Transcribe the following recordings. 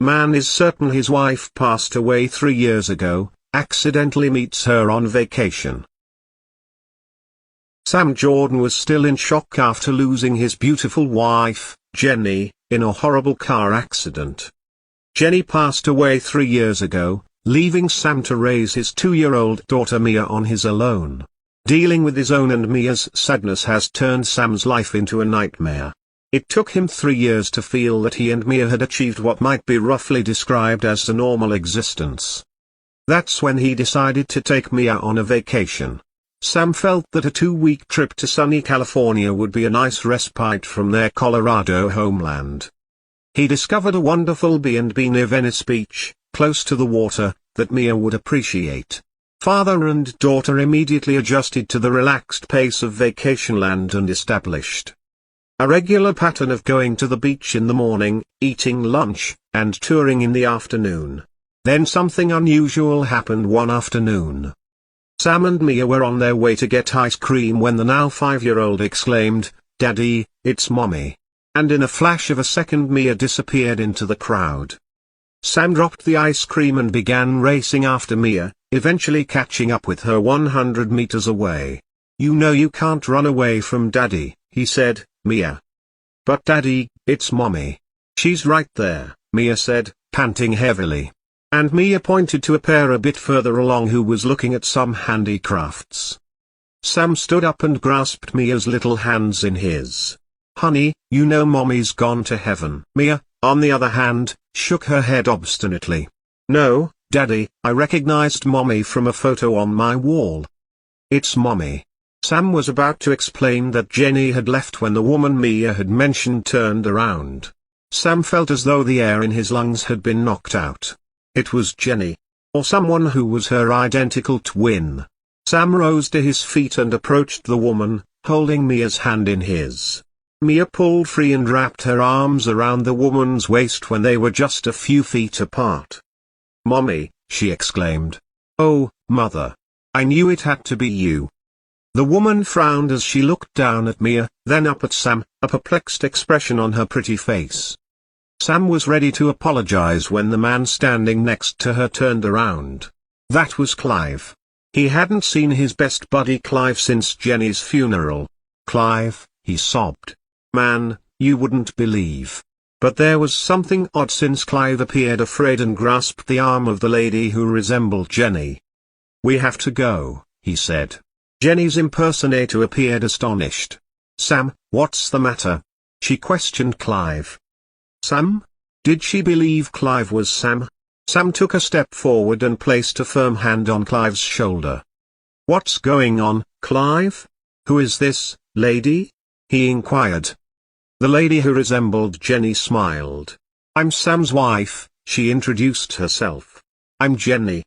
Man is certain his wife passed away 3 years ago, accidentally meets her on vacation. Sam Jordan was still in shock after losing his beautiful wife, Jenny, in a horrible car accident. Jenny passed away 3 years ago, leaving Sam to raise his 2-year-old daughter Mia on his own. Dealing with his own and Mia's sadness has turned Sam's life into a nightmare. It took him 3 years to feel that he and Mia had achieved what might be roughly described as a normal existence. That's when he decided to take Mia on a vacation. Sam felt that a 2-week trip to sunny California would be a nice respite from their Colorado homeland. He discovered a wonderful B&B near Venice Beach, close to the water, that Mia would appreciate. Father and daughter immediately adjusted to the relaxed pace of vacationland and established a regular pattern of going to the beach in the morning, eating lunch, and touring in the afternoon. Then something unusual happened one afternoon. Sam and Mia were on their way to get ice cream when the now 5-year-old exclaimed, "Daddy, it's Mommy." And in a flash of a second Mia disappeared into the crowd. Sam dropped the ice cream and began racing after Mia, eventually catching up with her 100 meters away. "You know you can't run away from Daddy," he said, "Mia." "But Daddy, it's Mommy. She's right there," Mia said, panting heavily. And Mia pointed to a pair a bit further along who was looking at some handicrafts. Sam stood up and grasped Mia's little hands in his. "Honey, you know Mommy's gone to heaven." Mia, on the other hand, shook her head obstinately. "No, Daddy, I recognized Mommy from a photo on my wall. It's Mommy." Sam was about to explain that Jenny had left when the woman Mia had mentioned turned around. Sam felt as though the air in his lungs had been knocked out. It was Jenny. Or someone who was her identical twin. Sam rose to his feet and approached the woman, holding Mia's hand in his. Mia pulled free and wrapped her arms around the woman's waist when they were just a few feet apart. "Mommy," she exclaimed. "Oh, Mother. I knew it had to be you." The woman frowned as she looked down at Mia, then up at Sam, a perplexed expression on her pretty face. Sam was ready to apologize when the man standing next to her turned around. That was Clive. He hadn't seen his best buddy Clive since Jenny's funeral. "Clive," he sobbed. "Man, you wouldn't believe." But there was something odd since Clive appeared afraid and grasped the arm of the lady who resembled Jenny. "We have to go," he said. Jenny's impersonator appeared astonished. "Sam, what's the matter?" she questioned Clive. Sam? Did she believe Clive was Sam? Sam took a step forward and placed a firm hand on Clive's shoulder. "What's going on, Clive? Who is this lady?" he inquired. The lady who resembled Jenny smiled. "I'm Sam's wife," she introduced herself. "I'm Jenny."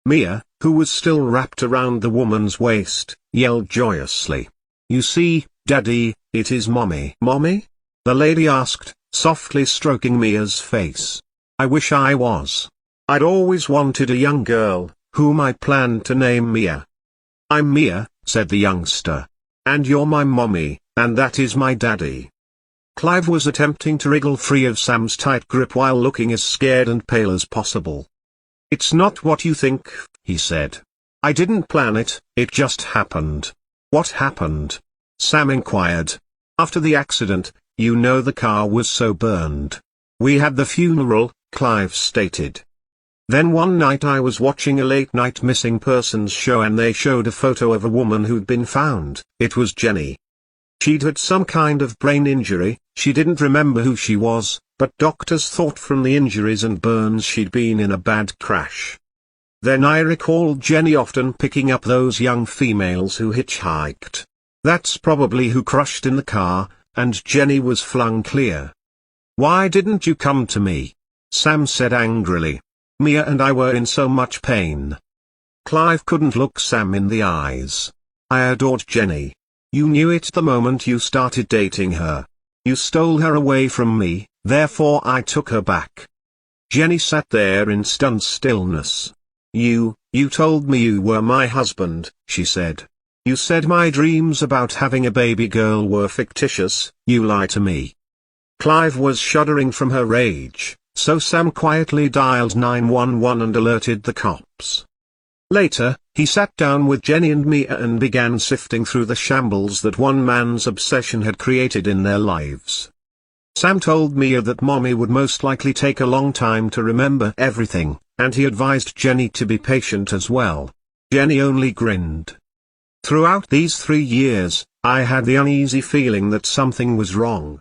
Mia, who was still wrapped around the woman's waist, yelled joyously. "You see, Daddy, it is Mommy." "Mommy?" the lady asked, softly stroking Mia's face. "I wish I was. I'd always wanted a young girl, whom I planned to name Mia." "I'm Mia," said the youngster. "And you're my mommy, and that is my daddy." Clive was attempting to wriggle free of Sam's tight grip while looking as scared and pale as possible. "It's not what you think," he said. "I didn't plan it, it just happened." "What happened?" Sam inquired. "After the accident, you know the car was so burned. We had the funeral," Clive stated. "Then one night I was watching a late-night missing persons show and they showed a photo of a woman who'd been found. It was Jenny. She'd had some kind of brain injury, she didn't remember who she was, but doctors thought from the injuries and burns she'd been in a bad crash. Then I recalled Jenny often picking up those young females who hitchhiked. That's probably who crashed in the car, and Jenny was flung clear." "Why didn't you come to me?" Sam said angrily. "Mia and I were in so much pain." Clive couldn't look Sam in the eyes. "I adored Jenny. You knew it the moment you started dating her. You stole her away from me, therefore I took her back." Jenny sat there in stunned stillness. You told me you were my husband," she said. "You said my dreams about having a baby girl were fictitious, you lie to me." Clive was shuddering from her rage, so Sam quietly dialed 911 and alerted the cops. Later, he sat down with Jenny and Mia and began sifting through the shambles that one man's obsession had created in their lives. Sam told Mia that Mommy would most likely take a long time to remember everything, and he advised Jenny to be patient as well. Jenny only grinned. Throughout these 3 years, I had the uneasy feeling that something was wrong.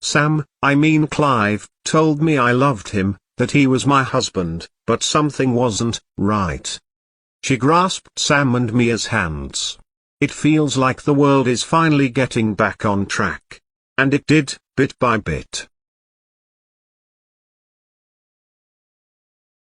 Sam, I mean Clive, told me I loved him, that he was my husband, but something wasn't right. She grasped Sam and Mia's hands. It feels like the world is finally getting back on track. And it did, bit by bit.